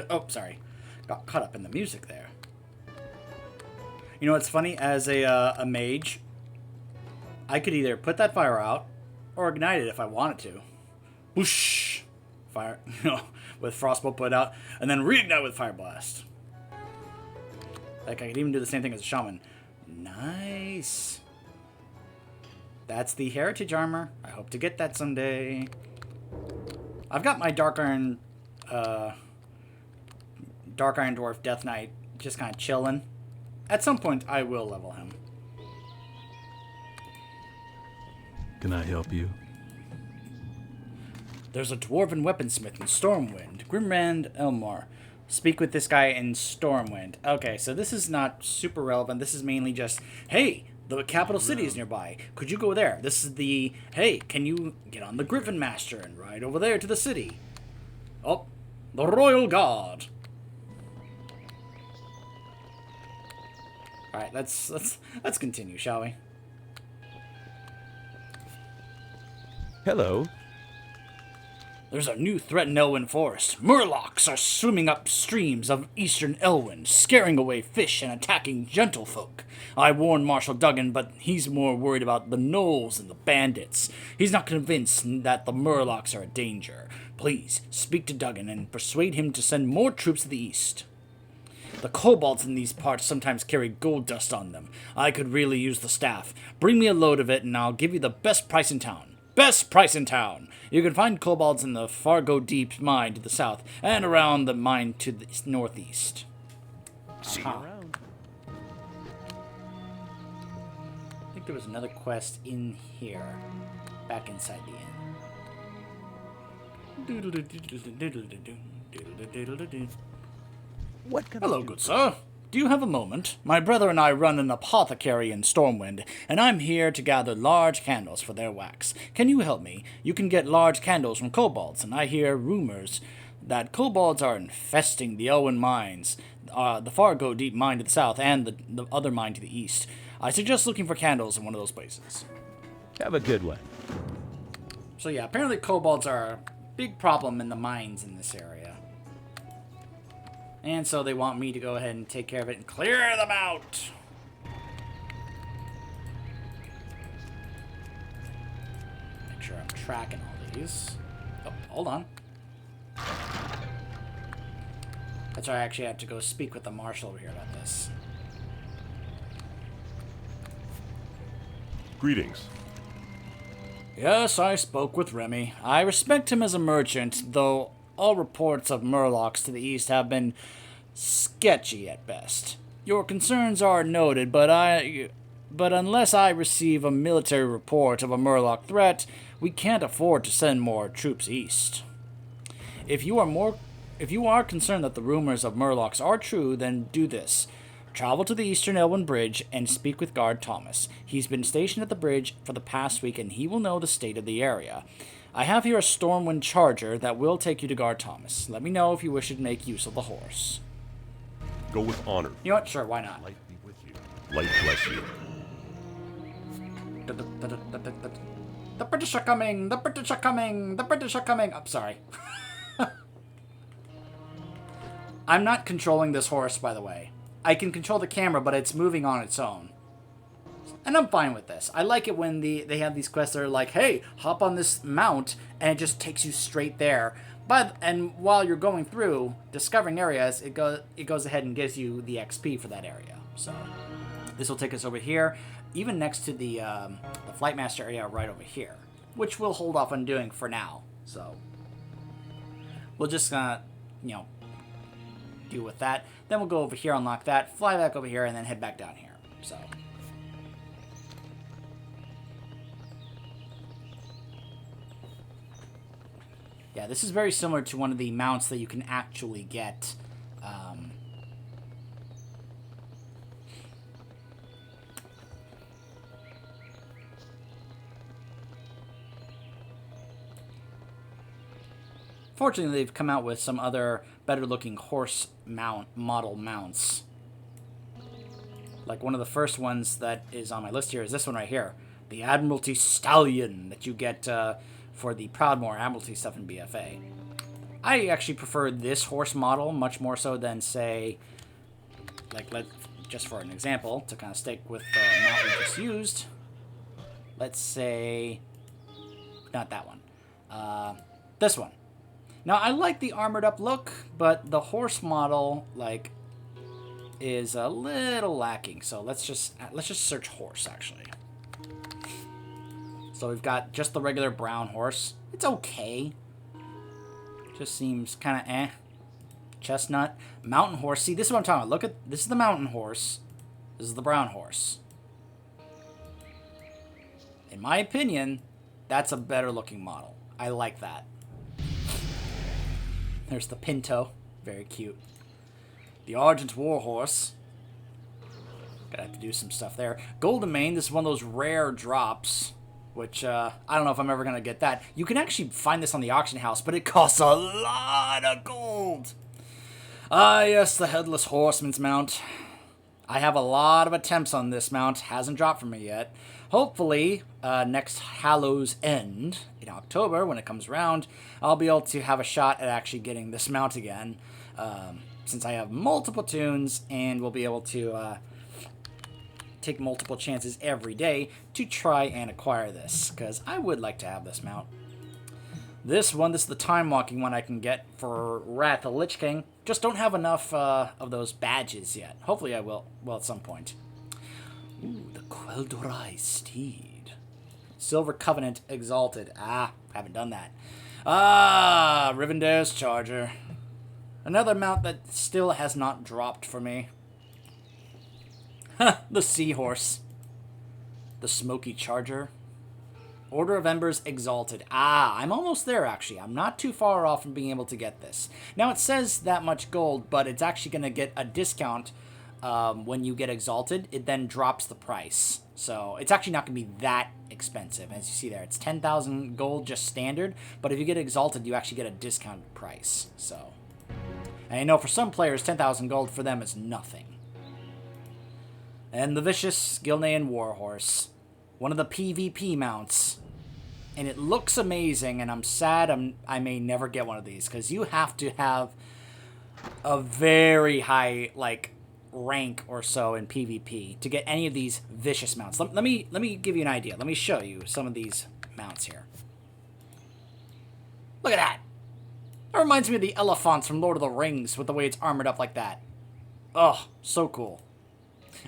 Oh, sorry. Got caught up in the music there. You know what's funny? As a mage, I could either put that fire out or ignite it if I wanted to. Whoosh! Fire, with frostbolt put out, and then reignite with fire blast. Like, I could even do the same thing as a shaman. Nice. That's the heritage armor. I hope to get that someday. I've got my Dark Iron Dwarf Death Knight just kind of chilling. At some point, I will level him. Can I help you? There's a dwarven weaponsmith in Stormwind. Grimrand Elmar. Speak with this guy in Stormwind. Okay, so this is not super relevant. This is mainly just, hey, the capital city is nearby. Could you go there? This is the, hey, can you get on the Griffin Master and ride over there to the city? Oh, the Royal Guard. All right, let's continue, shall we? Hello. There's a new threat in Elwyn Forest. Murlocs are swimming up streams of eastern Elwyn, scaring away fish and attacking gentlefolk. I warned Marshal Duggan, but he's more worried about the gnolls and the bandits. He's not convinced that the Murlocs are a danger. Please, speak to Duggan and persuade him to send more troops to the east. The kobolds in these parts sometimes carry gold dust on them. I could really use the staff. Bring me a load of it and I'll give you the best price in town. Best price in town! You can find kobolds in the Fargo Deep mine to the south, and around the mine to the northeast. See you around. I think there was another quest in here, back inside the inn. What can Hello, good sir. Do you have a moment? My brother and I run an apothecary in Stormwind, and I'm here to gather large candles for their wax. Can you help me? You can get large candles from kobolds, and I hear rumors that kobolds are infesting the Elwyn mines, the Fargo Deep mine to the south, and the other mine to the east. I suggest looking for candles in one of those places. Have a good one. So yeah, apparently kobolds are a big problem in the mines in this area. And so they want me to go ahead and take care of it and clear them out. Make sure I'm tracking all these. Oh, hold on. That's why I actually have to go speak with the marshal over here about this. Greetings. Yes, I spoke with Remy. I respect him as a merchant, though all reports of Murlocs to the east have been sketchy at best. Your concerns are noted, but unless I receive a military report of a Murloc threat, we can't afford to send more troops east. If you are concerned that the rumors of Murlocs are true, then do this. Travel to the Eastern Elwyn Bridge and speak with Guard Thomas. He's been stationed at the bridge for the past week and he will know the state of the area. I have here a Stormwind Charger that will take you to Guard Thomas. Let me know if you wish to make use of the horse. Go with honor. You know what? Sure, why not? Light be with you. Light bless you. The British are coming! The British are coming! The British are coming! I'm sorry. I'm not controlling this horse, by the way. I can control the camera, but it's moving on its own. And I'm fine with this. I like it when they have these quests that are like, hey, hop on this mount, and it just takes you straight there. And while you're going through, discovering areas, it goes ahead and gives you the XP for that area. So this will take us over here, even next to the Flightmaster area right over here, which we'll hold off on doing for now. So we'll just deal with that. Then we'll go over here, unlock that, fly back over here, and then head back down here. So yeah, this is very similar to one of the mounts that you can actually get. Fortunately, they've come out with some other better-looking horse model mounts. Like one of the first ones that is on my list here is this one right here. The Admiralty Stallion that you get for the Proudmoore Admiralty stuff in BFA. I actually prefer this horse model much more so than, say, like, just for an example, to kind of stick with the mount we just used. Let's say, not that one. This one. Now, I like the armored up look, but the horse model, like, is a little lacking. So let's just search horse, actually. So we've got just the regular brown horse. It's okay. Just seems kind of eh. Chestnut. Mountain horse. See, this is what I'm talking about. Look at, this is the mountain horse. This is the brown horse. In my opinion, that's a better looking model. I like that. There's the Pinto. Very cute. The Argent Warhorse. Gotta have to do some stuff there. Golden Mane. This is one of those rare drops. Which, I don't know if I'm ever going to get that. You can actually find this on the auction house, but it costs a lot of gold. Ah, yes, the Headless Horseman's mount. I have a lot of attempts on this mount. Hasn't dropped for me yet. Hopefully, next Hallow's End, in October, when it comes around, I'll be able to have a shot at actually getting this mount again. Since I have multiple tunes, and we'll be able to take multiple chances every day to try and acquire this, because I would like to have this mount. This is the time walking one I can get for Wrath of the Lich King. Just don't have enough of those badges yet. Hopefully I will at some point. Ooh, the Quel'Dorei Steed. Silver Covenant Exalted. Ah, haven't done that. Ah, Rivendare's Charger. Another mount that still has not dropped for me. The Seahorse. The Smoky Charger. Order of Embers Exalted. Ah, I'm almost there, actually. I'm not too far off from being able to get this. Now, it says that much gold, but it's actually going to get a discount when you get Exalted. It then drops the price. So, it's actually not going to be that expensive. As you see there, it's 10,000 gold just standard. But if you get Exalted, you actually get a discounted price. So, and I know for some players, 10,000 gold for them is nothing. And the Vicious Gilnean Warhorse. One of the PvP mounts. And it looks amazing, and I'm sad I may never get one of these, because you have to have a very high, like, rank or so in PvP to get any of these Vicious mounts. Let me give you an idea. Let me show you some of these mounts here. Look at that! That reminds me of the elephants from Lord of the Rings with the way it's armored up like that. Oh, so cool.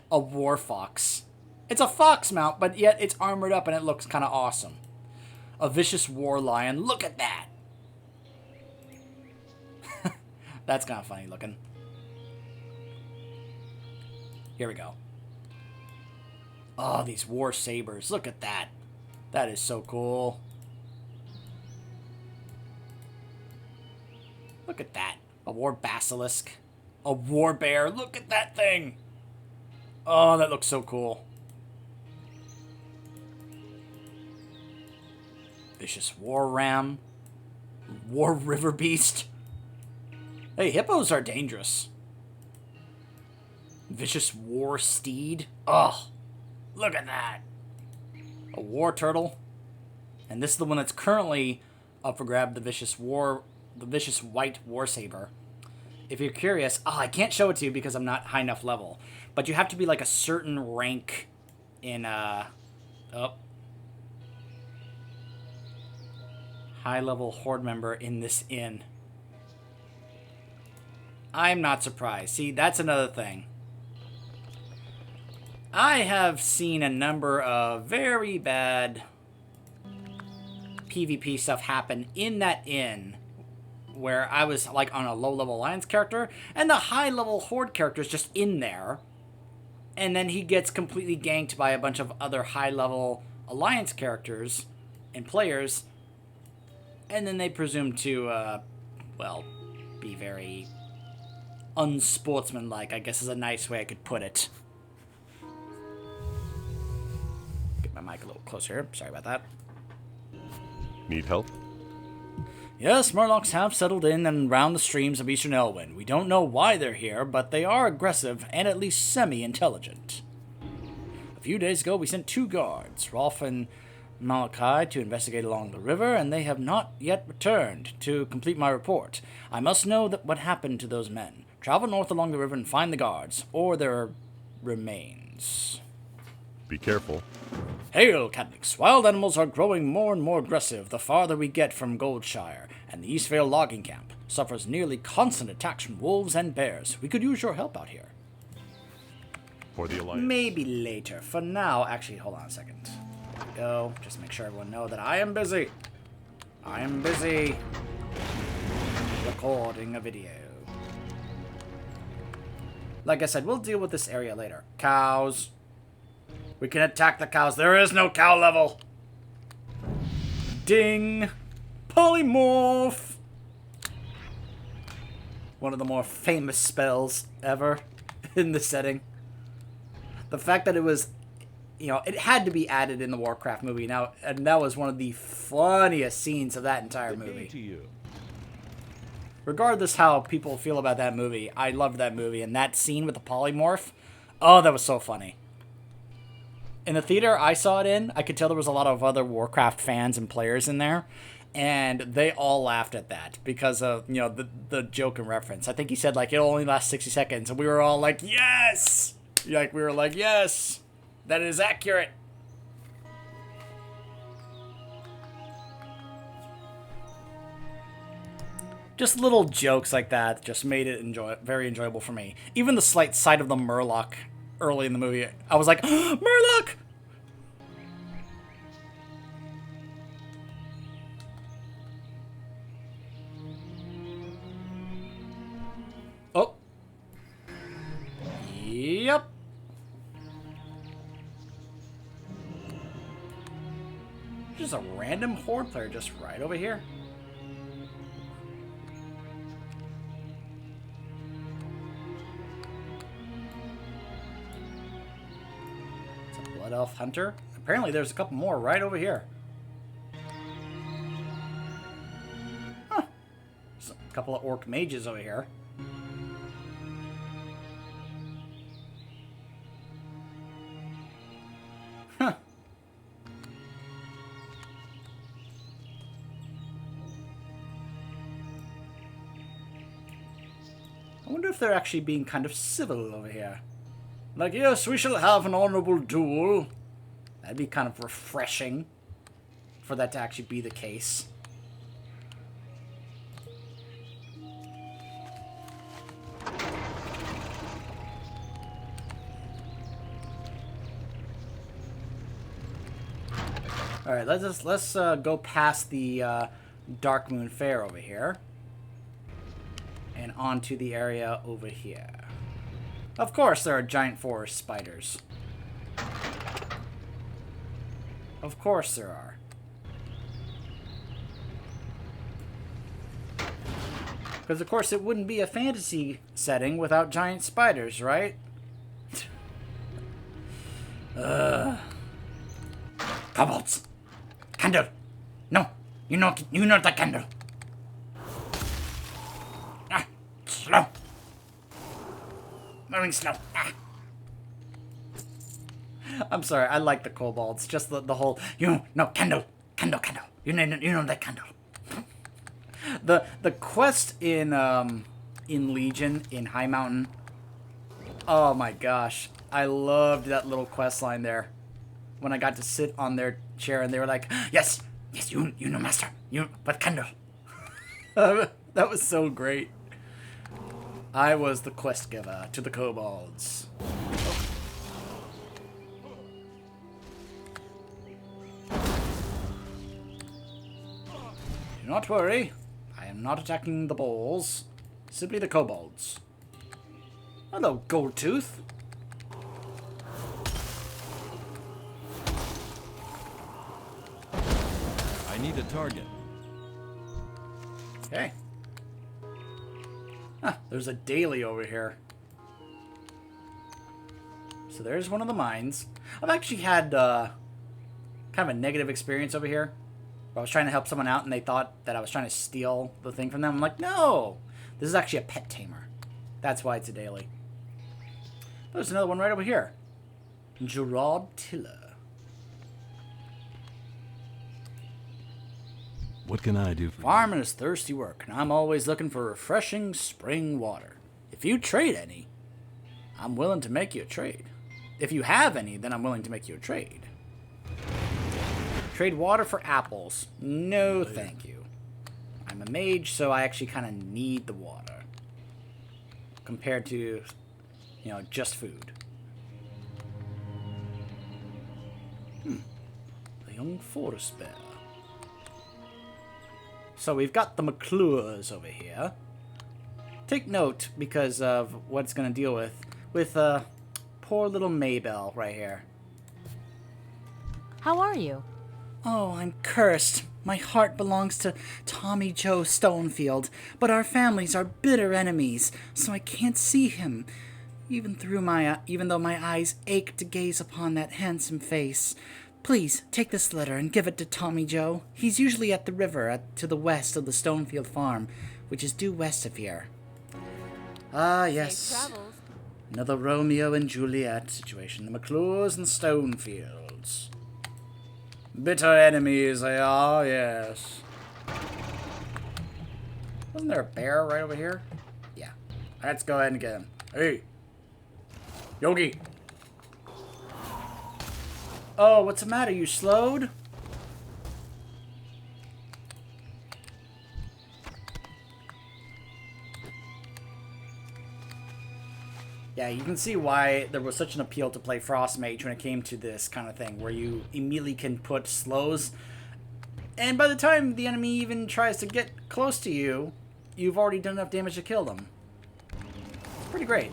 A War Fox. It's a fox mount, but yet it's armored up and it looks kind of awesome. A Vicious War Lion. Look at that! That's kind of funny looking. Here we go. Oh, these War Sabers. Look at that. That is so cool. Look at that. A War Basilisk. A War Bear. Look at that thing! Oh, that looks so cool. Vicious War Ram. War River Beast. Hey, hippos are dangerous. Vicious War Steed. Oh, look at that. A War Turtle. And this is the one that's currently up for grab, the Vicious White War Saber. If you're curious, I can't show it to you because I'm not high enough level. But you have to be like a certain rank in, high-level Horde member in this inn. I'm not surprised. See, that's another thing. I have seen a number of very bad PvP stuff happen in that inn where I was like on a low-level Alliance character and the high-level Horde character is just in there, and then he gets completely ganked by a bunch of other high-level Alliance characters and players, and then they presume to, well, be very unsportsmanlike, I guess is a nice way I could put it. Get my mic a little closer here. Sorry about that. Need help? Yes, Murlocs have settled in and around the streams of Eastern Elwyn. We don't know why they're here, but they are aggressive and at least semi-intelligent. A few days ago, we sent 2 guards, Rolf and Malachi to investigate along the river, and they have not yet returned to complete my report. I must know what happened to those men. Travel north along the river and find the guards, or their remains. Be careful. Hail, Papaneeks! Wild animals are growing more and more aggressive the farther we get from Goldshire, and the Eastvale logging camp suffers nearly constant attacks from wolves and bears. We could use your help out here. For the Alliance. Maybe later. For now, actually, hold on a second. There we go. Just make sure everyone know that I am busy. I am busy recording a video. Like I said, we'll deal with this area later. Cows. We can attack the cows. There is no cow level. Ding. Polymorph. One of the more famous spells ever in the setting. The fact that it was, you know, it had to be added in the Warcraft movie now, and that was one of the funniest scenes of that entire movie. To you. Regardless how people feel about that movie, I loved that movie, and that scene with the polymorph, oh, that was so funny. In the theater I saw it in, I could tell there was a lot of other Warcraft fans and players in there, and they all laughed at that because of, you know, the joke and reference. I think he said, like, it'll only last 60 seconds, and we were all like, yes! Like, we were like, yes! That is accurate! Just little jokes like that just made it very enjoyable for me. Even the slight sight of the Murloc early in the movie, I was like, Murloc! Oh. Yep. Just a random horde player just right over here. Blood Elf Hunter. Apparently there's a couple more right over here. Huh. There's a couple of orc mages over here. Huh. I wonder if they're actually being kind of civil over here. Like, yes, we shall have an honorable duel. That'd be kind of refreshing for that to actually be the case. All right, let's go past the Darkmoon Fair over here and onto the area over here. Of course, there are giant forest spiders. Of course there are. Because, of course, it wouldn't be a fantasy setting without giant spiders, right? Kobolds! Candle! No! You know the candle! Ah! Slow! Moving slow. Ah. I'm sorry, I like the kobolds. Just the whole, candle. You know that candle. The quest in Legion, in High Mountain. Oh my gosh. I loved that little quest line there. When I got to sit on their chair and they were like, yes, you know, master. But candle. That was so great. I was the quest giver to the kobolds. Do not worry. I am not attacking the balls. Simply the kobolds. Hello, Goldtooth. I need a target. Okay. Huh, there's a daily over here. So there's one of the mines. I've actually had kind of a negative experience over here. I was trying to help someone out and they thought that I was trying to steal the thing from them. I'm like, no! This is actually a pet tamer. That's why it's a daily. There's another one right over here. Gerard Tiller. What can I do for you? Farming is thirsty work, and I'm always looking for refreshing spring water. If you trade any, I'm willing to make you a trade. If you have any, then I'm willing to make you a trade. Trade water for apples. No, thank you. I'm a mage, so I actually kind of need the water. Compared to, you know, just food. A young forest bear. So we've got the McClures over here. Take note because of what it's going to deal with poor little Maybelle right here. How are you? Oh, I'm cursed. My heart belongs to Tommy Joe Stonefield, but our families are bitter enemies, so I can't see him, even though my eyes ache to gaze upon that handsome face. Please, take this letter and give it to Tommy Joe. He's usually at the river to the west of the Stonefield farm, which is due west of here. Ah, yes. Safe travels. Another Romeo and Juliet situation. The McClures and Stonefields. Bitter enemies they are, yes. Wasn't there a bear right over here? Yeah. Let's go ahead and get him. Hey! Yogi! Oh, what's the matter? You slowed? Yeah, you can see why there was such an appeal to play Frost Mage when it came to this kind of thing, where you immediately can put slows, and by the time the enemy even tries to get close to you, you've already done enough damage to kill them. It's pretty great.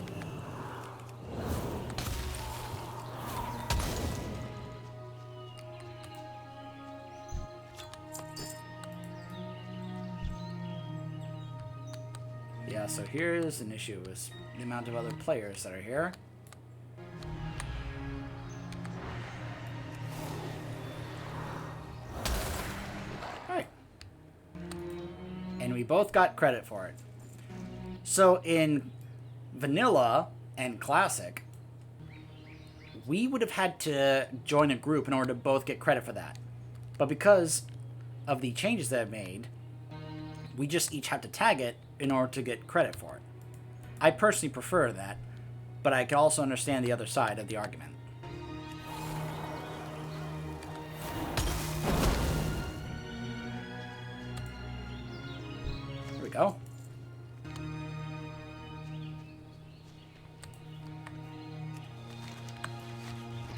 Yeah, so here's an issue with the amount of other players that are here. Alright. And we both got credit for it. So in Vanilla and Classic, we would have had to join a group in order to both get credit for that. But because of the changes that I've made, we just each have to tag it in order to get credit for it. I personally prefer that, but I can also understand the other side of the argument. There we go.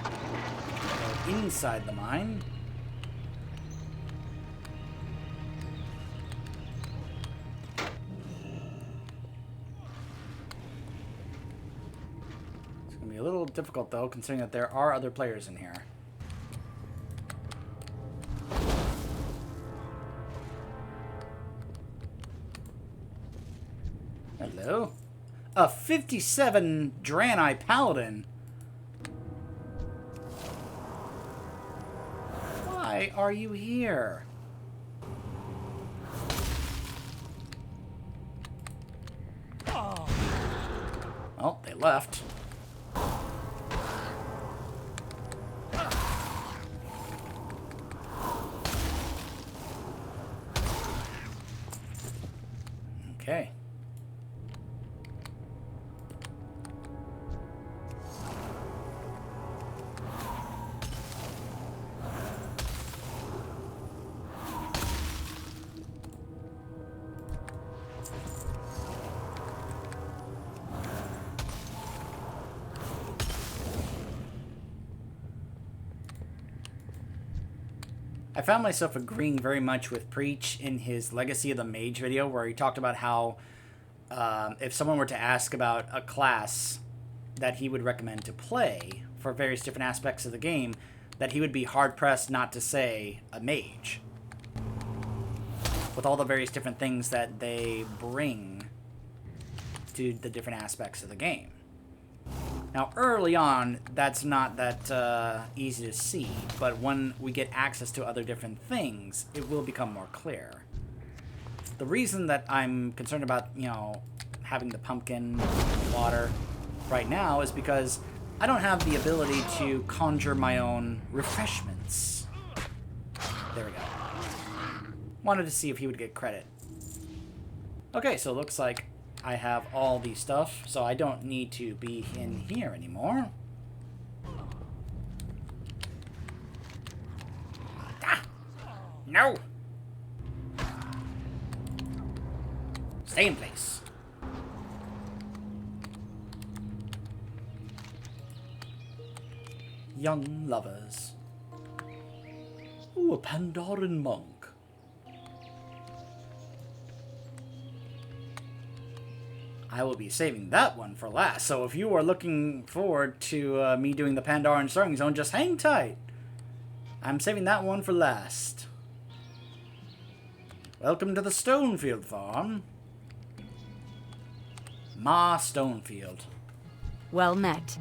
Go inside the mine. A little difficult though, considering that there are other players in here. Hello? A 57 Draenei Paladin. Why are you here? Oh, they left. Okay. I found myself agreeing very much with Preach in his Legacy of the Mage video, where he talked about how if someone were to ask about a class that he would recommend to play for various different aspects of the game, that he would be hard-pressed not to say a mage. With all the various different things that they bring to the different aspects of the game. Now, early on, that's not that easy to see, but when we get access to other different things, it will become more clear. The reason that I'm concerned about, you know, having the pumpkin water right now is because I don't have the ability to conjure my own refreshments. There we go. Wanted to see if he would get credit. Okay, so it looks like I have all the stuff, so I don't need to be in here anymore. Ah! No! Stay in place. Young lovers. Ooh, a Pandoran monk. I will be saving that one for last. So if you are looking forward to me doing the Pandoran Starting Zone, just hang tight. I'm saving that one for last. Welcome to the Stonefield Farm. Ma Stonefield. Well met.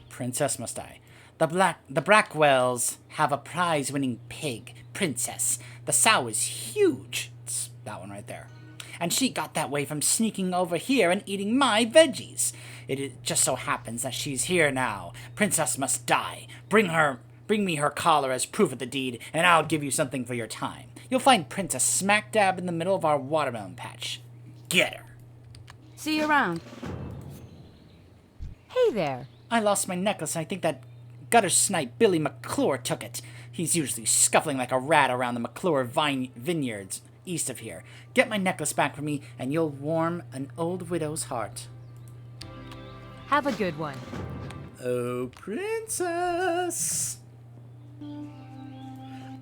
Princess must die. The Brackwells have a prize-winning pig, Princess. The sow is huge. It's that one right there. And she got that way from sneaking over here and eating my veggies. It just so happens that she's here now. Princess must die. Bring me her collar as proof of the deed, and I'll give you something for your time. You'll find Princess smack dab in the middle of our watermelon patch. Get her. See you around. Hey there. I lost my necklace, and I think that gutter snipe Billy McClure took it. He's usually scuffling like a rat around the McClure vineyards east of here. Get my necklace back for me, and you'll warm an old widow's heart. Have a good one. Oh, Princess!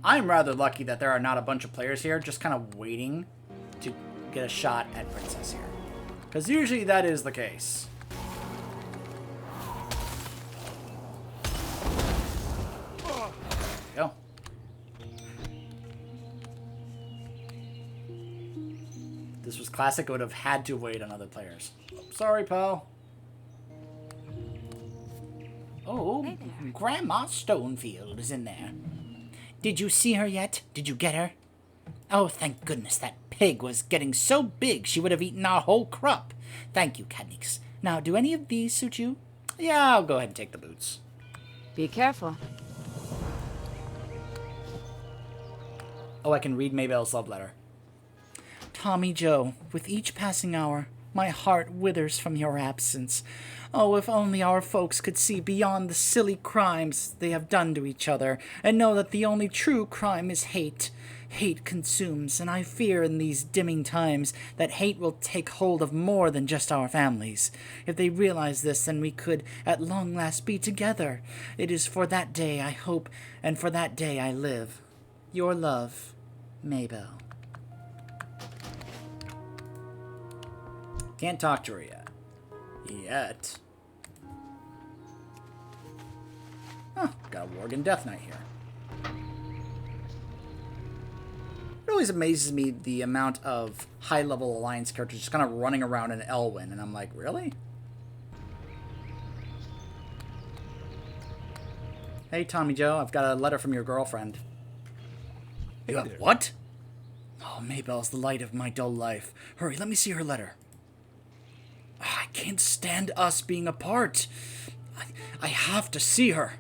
I'm rather lucky that there are not a bunch of players here, just kind of waiting to get a shot at Princess here. Because usually that is the case. There you go. This was classic. I would have had to wait on other players. Sorry, pal. Oh, Hey there. Grandma Stonefield is in there. Did you see her yet? Did you get her? Oh, thank goodness that pig was getting so big she would have eaten our whole crop. Thank you, Papaneeks. Now, do any of these suit you? Yeah, I'll go ahead and take the boots. Be careful. Oh, I can read Maybelle's love letter. Tommy Joe, with each passing hour, my heart withers from your absence. Oh, if only our folks could see beyond the silly crimes they have done to each other, and know that the only true crime is hate. Hate consumes, and I fear in these dimming times that hate will take hold of more than just our families. If they realize this, then we could at long last be together. It is for that day I hope, and for that day I live. Your love, Maybelle. Can't talk to her yet. Yet. Huh, got a Worgen Death Knight here. It always amazes me the amount of high-level Alliance characters just kind of running around in Elwyn, and I'm like, really? Hey, Tommy Joe, I've got a letter from your girlfriend. You have what? Oh, Maybelle's the light of my dull life. Hurry, let me see her letter. Oh, I can't stand us being apart. I have to see her.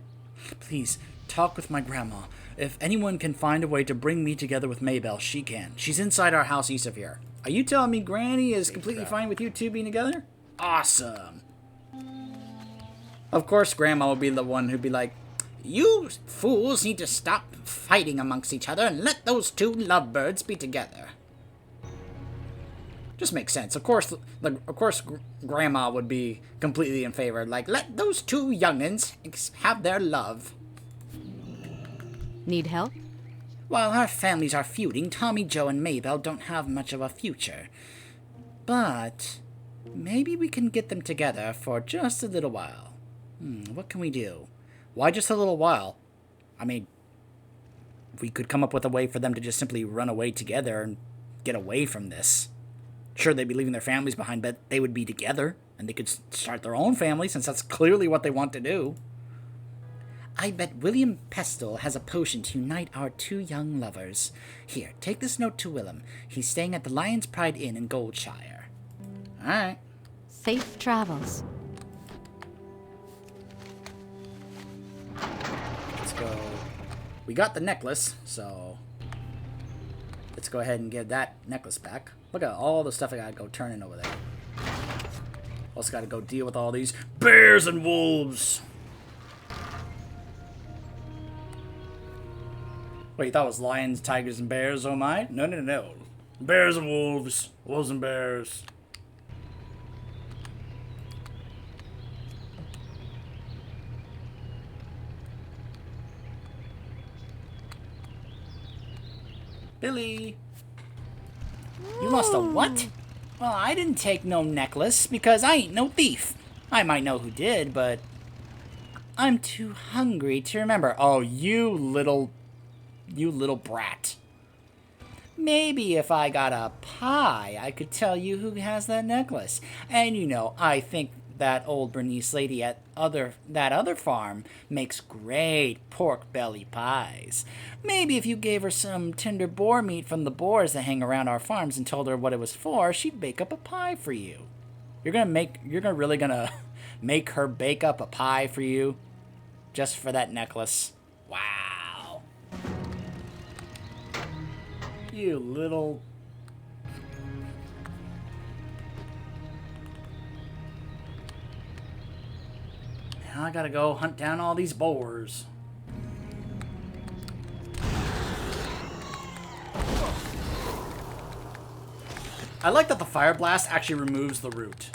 Please, talk with my grandma. If anyone can find a way to bring me together with Maybelle, she can. She's inside our house east of here. Are you telling me Granny is completely fine with you two being together? Awesome. Of course, Grandma will be the one who'd be like, you fools need to stop fighting amongst each other and let those two lovebirds be together. Just makes sense. Of course, Grandma would be completely in favor. Like, let those two young'uns have their love. Need help? While our families are feuding, Tommy Joe and Maybelle don't have much of a future. But maybe we can get them together for just a little while. What can we do? Why just a little while? I mean, we could come up with a way for them to just simply run away together and get away from this. Sure, they'd be leaving their families behind, but they would be together, and they could start their own family, since that's clearly what they want to do. I bet William Pestle has a potion to unite our two young lovers. Here, take this note to Willem. He's staying at the Lion's Pride Inn in Goldshire. Alright. Safe travels. Let's go. We got the necklace, so let's go ahead and get that necklace back. Look at all the stuff I gotta go turn in over there. Also gotta go deal with all these bears and wolves. Wait, you thought it was lions, tigers, and bears, oh my? No, no, no. Bears and wolves. Wolves and bears. Billy. You lost a what? Well, I didn't take no necklace because I ain't no thief. I might know who did, but I'm too hungry to remember. Oh, you little brat. Maybe if I got a pie, I could tell you who has that necklace. And you know, I think that old Bernice lady at that other farm makes great pork belly pies. Maybe if you gave her some tender boar meat from the boars that hang around our farms and told her what it was for, she'd bake up a pie for you. You're really gonna make her bake up a pie for you just for that necklace? Wow. You little... Now I gotta go hunt down all these boars. I like that the fire blast actually removes the root.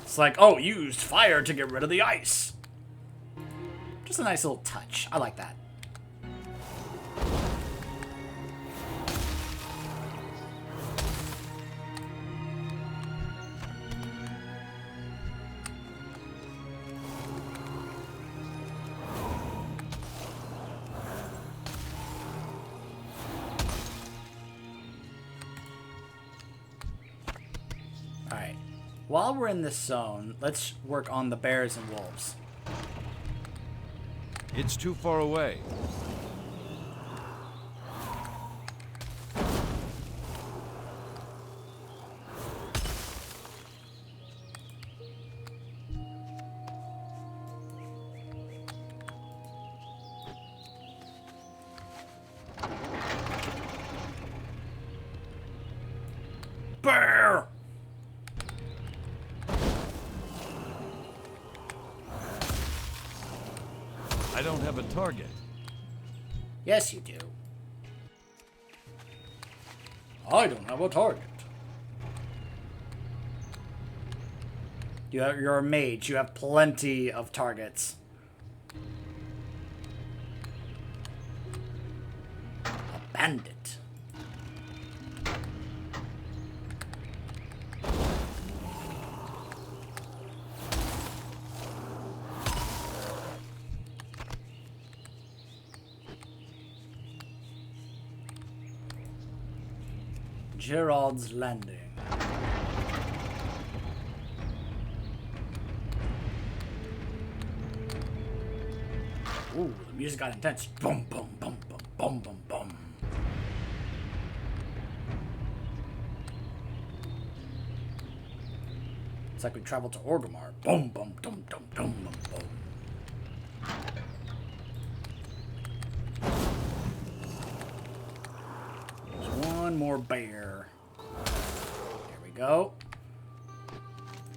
It's like, oh, used fire to get rid of the ice. Just a nice little touch. I like that. Alright. While we're in this zone, let's work on the bears and wolves. It's too far away. Bear! I don't have a target. Yes, you do. I don't have a target. You're a mage. You have plenty of targets. A bandit. Gerald's Landing. Ooh, the music got intense. Boom, boom, boom, boom, boom, boom, boom. It's like we traveled to Orgrimmar. Boom, boom, boom, boom, boom, boom, boom. One more bear. There we go.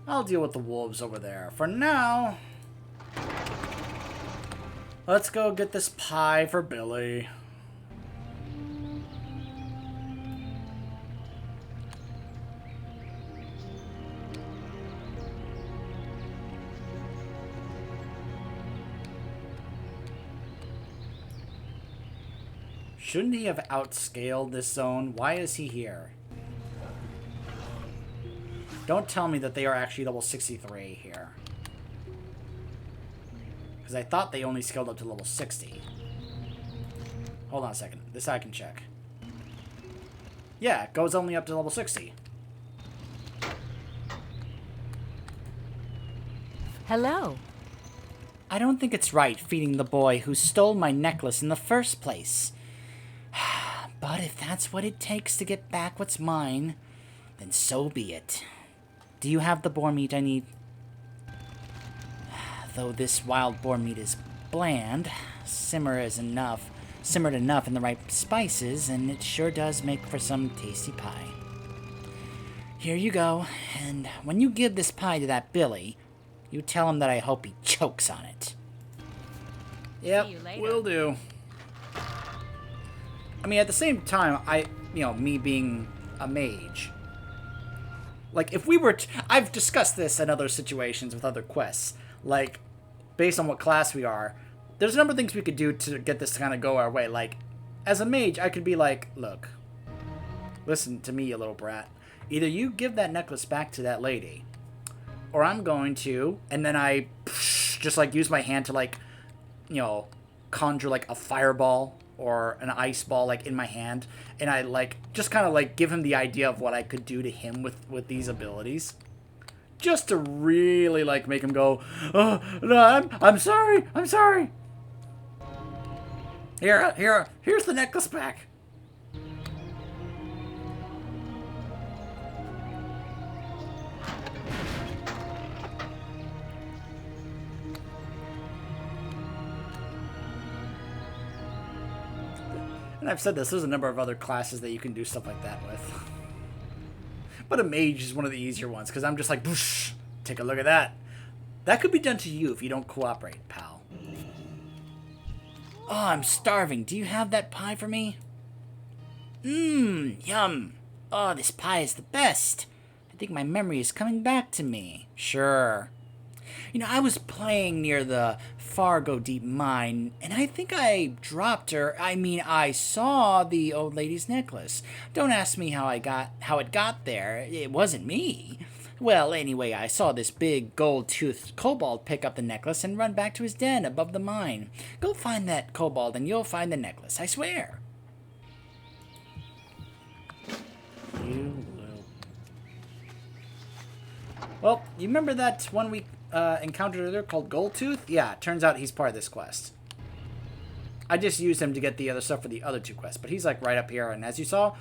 I'll deal with the wolves over there. For now, let's go get this pie for Billy. Shouldn't he have outscaled this zone? Why is he here? Don't tell me that they are actually level 63 here. Because I thought they only scaled up to level 60. Hold on a second. This I can check. Yeah, it goes only up to level 60. Hello. I don't think it's right feeding the boy who stole my necklace in the first place. But if that's what it takes to get back what's mine, then so be it. Do you have the boar meat I need? Though this wild boar meat is bland, simmer is enough. simmered enough in the right spices, and it sure does make for some tasty pie. Here you go, and when you give this pie to that Billy, you tell him that I hope he chokes on it. Yep, See you later. will do. I mean, at the same time, me being a mage, like, if we were I've discussed this in other situations with other quests, like, based on what class we are, there's a number of things we could do to get this to kind of go our way. Like, as a mage, I could be like, look, listen to me, you little brat. Either you give that necklace back to that lady, or I'm going to, and then I just, like, use my hand to, like, conjure, like, a fireball or an ice ball, like, in my hand, and I, like, just kind of, like, give him the idea of what I could do to him with these abilities. Just to really, like, make him go, oh, no, I'm sorry, I'm sorry. Here's the necklace back. And I've said this, there's a number of other classes that you can do stuff like that with. But a mage is one of the easier ones, because I'm just like, boosh, take a look at that. That could be done to you if you don't cooperate, pal. Oh, I'm starving. Do you have that pie for me? Yum. Oh, this pie is the best. I think my memory is coming back to me. Sure. I was playing near the Fargo Deep Mine, and I think I dropped her. I saw the old lady's necklace. Don't ask me how it got there. It wasn't me. Well, anyway, I saw this big gold-toothed kobold pick up the necklace and run back to his den above the mine. Go find that kobold and you'll find the necklace, I swear. You will. Well, you remember that one we encountered earlier called Goldtooth? Yeah, turns out he's part of this quest. I just used him to get the other stuff for the other two quests, but he's like right up here, and as you saw,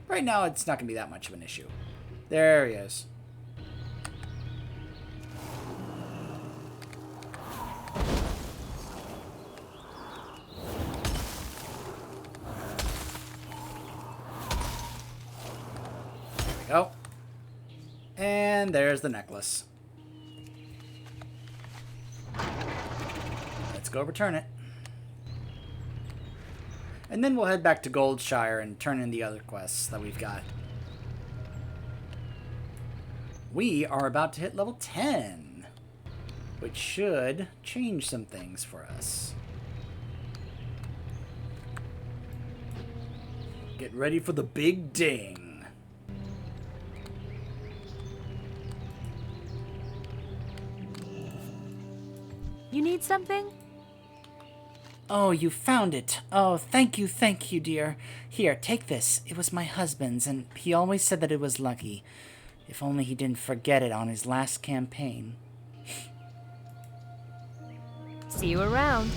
right now it's not going to be that much of an issue. There he is. There we go. And there's the necklace. Let's go return it. And then we'll head back to Goldshire and turn in the other quests that we've got. We are about to hit level 10, which should change some things for us. Get ready for the big ding. You need something? Oh, you found it. Oh, thank you, dear. Here, take this. It was my husband's, and he always said that it was lucky. If only he didn't forget it on his last campaign. See you around.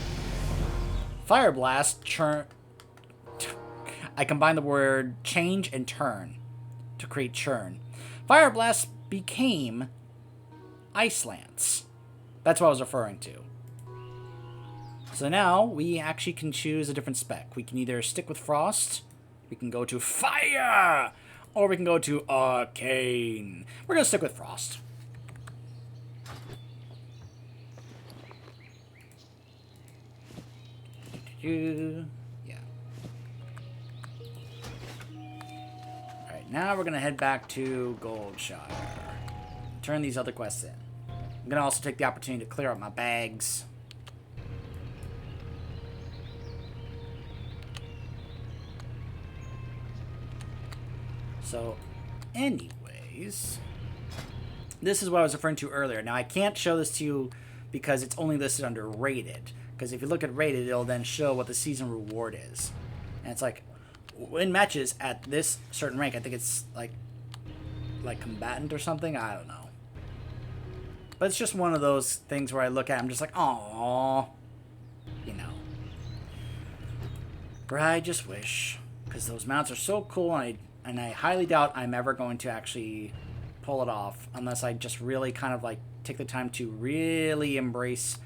Fire Blast churn. I combine the word change and turn to create churn. Fire Blast became Ice Lance. That's what I was referring to. So now we actually can choose a different spec. We can either stick with Frost, we can go to Fire, or we can go to Arcane. We're going to stick with Frost. Yeah. Alright, now we're going to head back to Goldshire. Turn these other quests in. I'm going to also take the opportunity to clear up my bags. So, anyways, this is what I was referring to earlier. Now, I can't show this to you because it's only listed under rated. Because if you look at rated, it'll then show what the season reward is. And it's like, in matches at this certain rank, I think it's like combatant or something. I don't know. But it's just one of those things where I look at it, I'm just like, aww. You know. Or I just wish. Because those mounts are so cool, and I highly doubt I'm ever going to actually pull it off unless I just really kind of like take the time to really embrace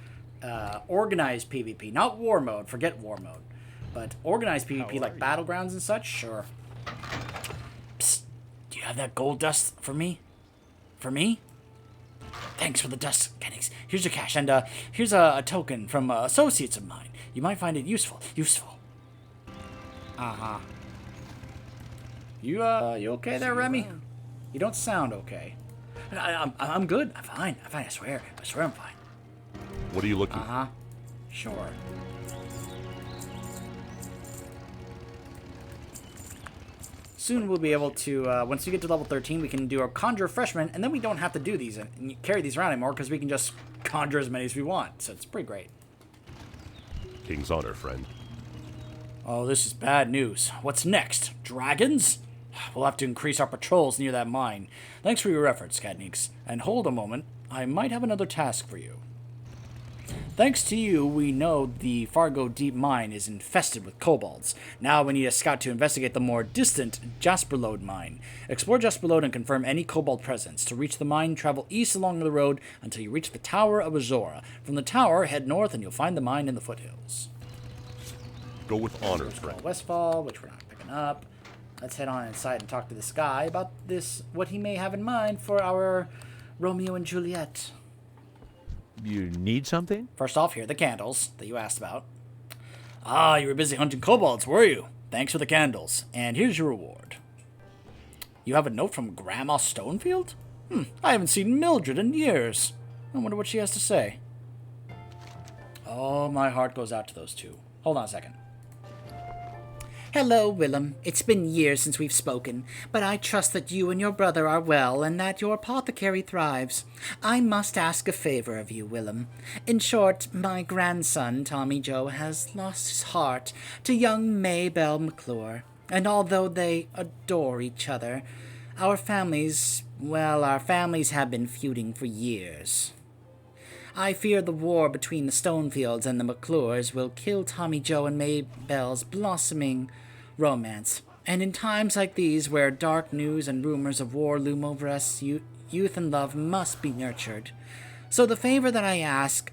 organized PvP. Not war mode. Forget war mode. But organized PvP like battlegrounds and such, sure. Psst, do you have that gold dust for me? For me? Thanks for the dust, Papaneeks. Here's your cash, and here's a token from associates of mine. You might find it useful. Useful. Uh-huh. You okay there, Remy? You don't sound okay. I'm good. I'm fine. I swear I'm fine. What are you looking for? Uh-huh. Sure. Soon we'll be able to, once we get to level 13, we can do our Conjure Refreshment, and then we don't have to do these and carry these around anymore, because we can just conjure as many as we want. So it's pretty great. King's honor, friend. Oh, this is bad news. What's next? Dragons? We'll have to increase our patrols near that mine. Thanks for your efforts, Papaneeks. And hold a moment. I might have another task for you. Thanks to you, we know the Fargo Deep Mine is infested with kobolds. Now we need a scout to investigate the more distant Jasperlode Mine. Explore Jasperlode and confirm any kobold presence. To reach the mine, travel east along the road until you reach the Tower of Azora. From the tower, head north and you'll find the mine in the foothills. Go with honor, friend. Westfall, which we're not picking up. Let's head on inside and talk to this guy about what he may have in mind for our Romeo and Juliet. You need something? First off, here are the candles that you asked about. Ah, you were busy hunting kobolds, were you? Thanks for the candles. And here's your reward. You have a note from Grandma Stonefield? I haven't seen Mildred in years. I wonder what she has to say. Oh, my heart goes out to those two. Hold on a second. Hello, Willem. It's been years since we've spoken, but I trust that you and your brother are well and that your apothecary thrives. I must ask a favor of you, Willem. In short, my grandson, Tommy Joe, has lost his heart to young Maybelle McClure, and although they adore each other, our families have been feuding for years. I fear the war between the Stonefields and the McClures will kill Tommy Joe and Maybelle's blossoming romance. And in times like these, where dark news and rumors of war loom over us, youth and love must be nurtured. So the favor that I ask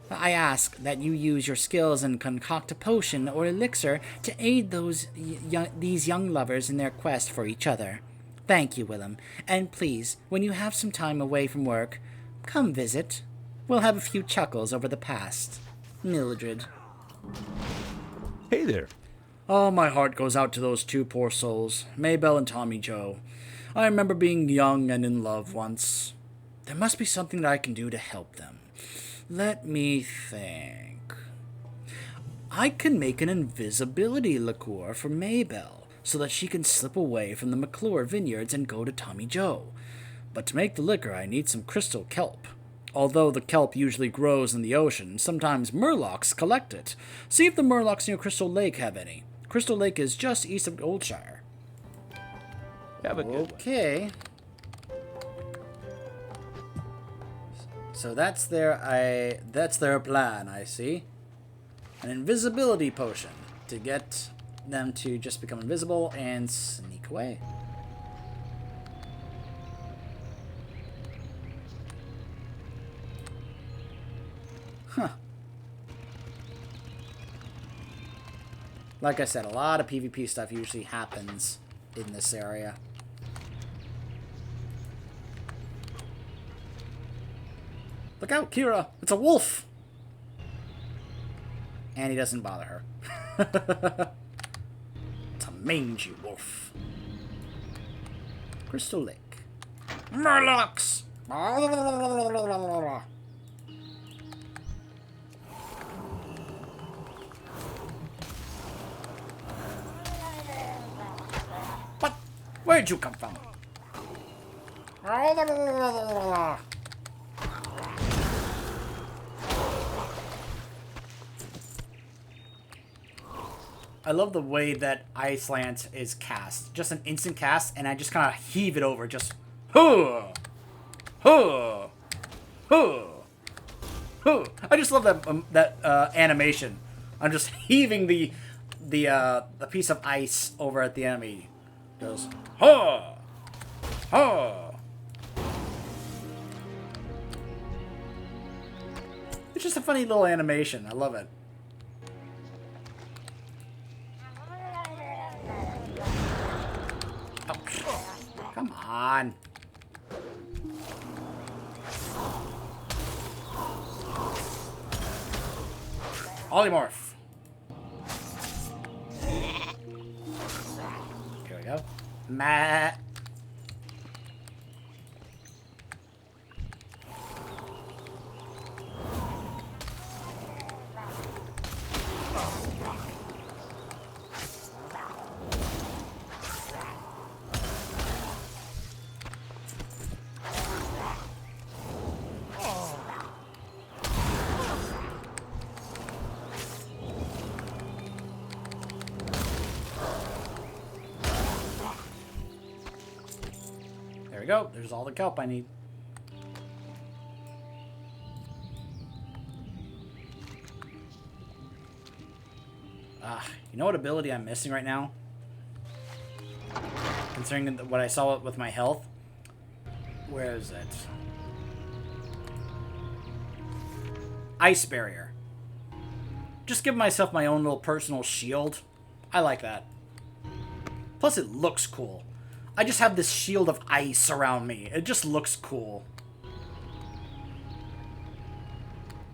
that you use your skills and concoct a potion or elixir to aid these young lovers in their quest for each other. Thank you, Willem. And please, when you have some time away from work, come visit. We'll have a few chuckles over the past. Mildred. Hey there. Oh, my heart goes out to those two poor souls, Maybelle and Tommy Joe. I remember being young and in love once. There must be something that I can do to help them. Let me think. I can make an invisibility liqueur for Maybelle, so that she can slip away from the McClure vineyards and go to Tommy Joe. But to make the liquor, I need some crystal kelp. Although the kelp usually grows in the ocean, sometimes murlocs collect it. See if the murlocs near Crystal Lake have any. Crystal Lake is just east of Oldshire. Have a good one. Okay. So that's their plan, I see. An invisibility potion to get them to just become invisible and sneak away. Huh. Like I said, a lot of PvP stuff usually happens in this area. Look out, Kira! It's a wolf! And he doesn't bother her. It's a mangy wolf. Crystal Lake. Murlocs! What? Where'd you come from? I love the way that Ice Lance is cast. Just an instant cast, and I just kind of heave it over. Just, huh, huh, huh, huh. I just love that animation. I'm just heaving the piece of ice over at the enemy. Goes, huh, huh. It's just a funny little animation. I love it. on. Polymorph. Here we go. Matt. There we go. There's all the kelp I need. You know what ability I'm missing right now? Considering what I saw with my health. Where is it? Ice barrier. Just give myself my own little personal shield. I like that. Plus it looks cool. I just have this shield of ice around me. It just looks cool.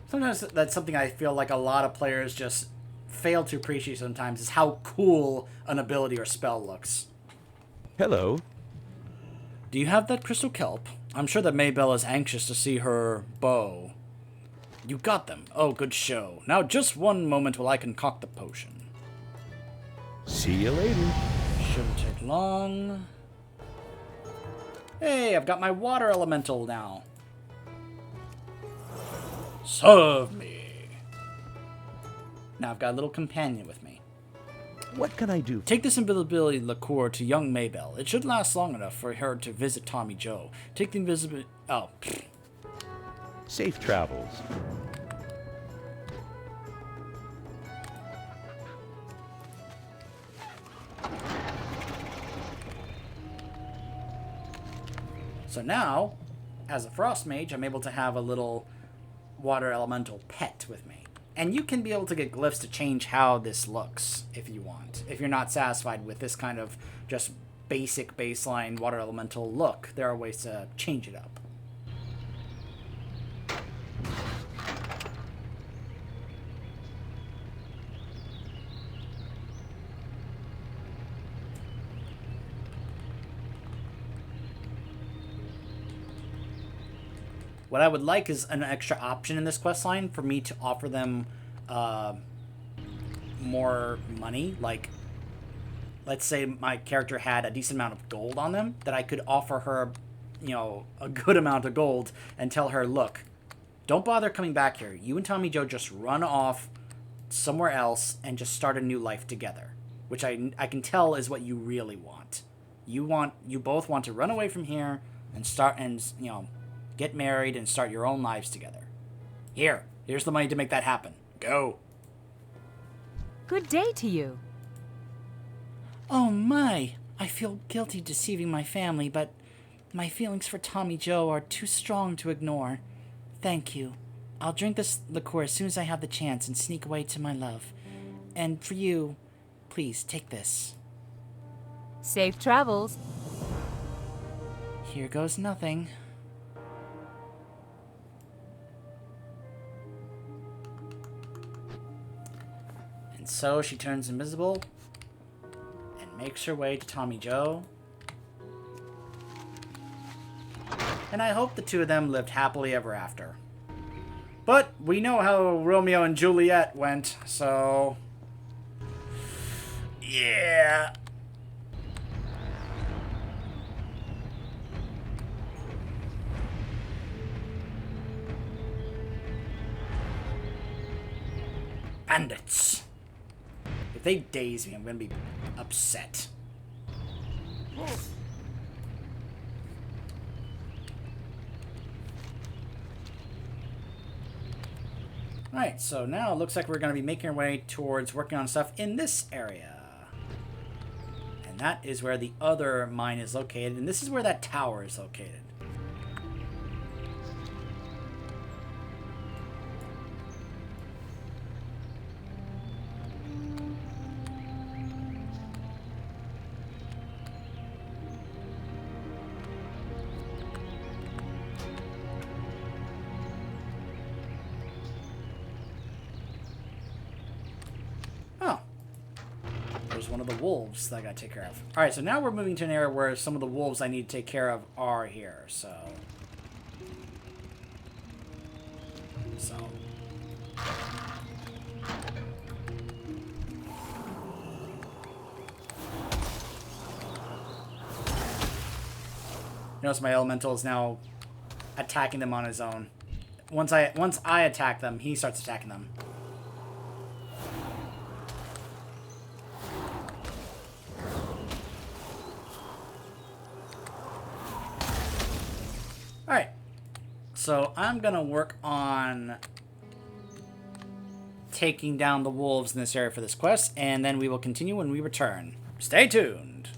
Sometimes that's something I feel like a lot of players just fail to appreciate sometimes, is how cool an ability or spell looks. Hello. Do you have that crystal kelp? I'm sure that Maybelle is anxious to see her bow. You got them. Oh, good show. Now just one moment while I concoct the potion. See you later. Shouldn't take long. Hey, I've got my water elemental now. Serve me. Now I've got a little companion with me. What can I do? Take this invisibility liqueur to young Maybelle. It should last long enough for her to visit Tommy Joe. Take the invisibility... Oh. Safe travels. So now, as a frost mage, I'm able to have a little water elemental pet with me. And you can be able to get glyphs to change how this looks, if you want. If you're not satisfied with this kind of just basic baseline water elemental look, there are ways to change it up. What I would like is an extra option in this questline for me to offer them more money. Like, let's say my character had a decent amount of gold on them, that I could offer her, you know, a good amount of gold and tell her, look, don't bother coming back here. You and Tommy Joe just run off somewhere else and just start a new life together. Which I can tell is what you really want. You both want to run away from here and start and, you know, get married and start your own lives together. Here's the money to make that happen. Go. Good day to you. Oh my, I feel guilty deceiving my family, but my feelings for Tommy Joe are too strong to ignore. Thank you. I'll drink this liqueur as soon as I have the chance and sneak away to my love. And for you, please take this. Safe travels. Here goes nothing. And so she turns invisible and makes her way to Tommy Joe. And I hope the two of them lived happily ever after. But we know how Romeo and Juliet went, so... yeah. Bandits. If they daze me, I'm gonna be upset. Alright, so now it looks like we're gonna be making our way towards working on stuff in this area. And that is where the other mine is located, and this is where that tower is located. There's one of the wolves that I gotta take care of. Alright, so now we're moving to an area where some of the wolves I need to take care of are here, so... Notice my elemental is now attacking them on his own. Once I attack them, he starts attacking them. Alright. So I'm gonna work on taking down the wolves in this area for this quest, and then we will continue when we return. Stay tuned!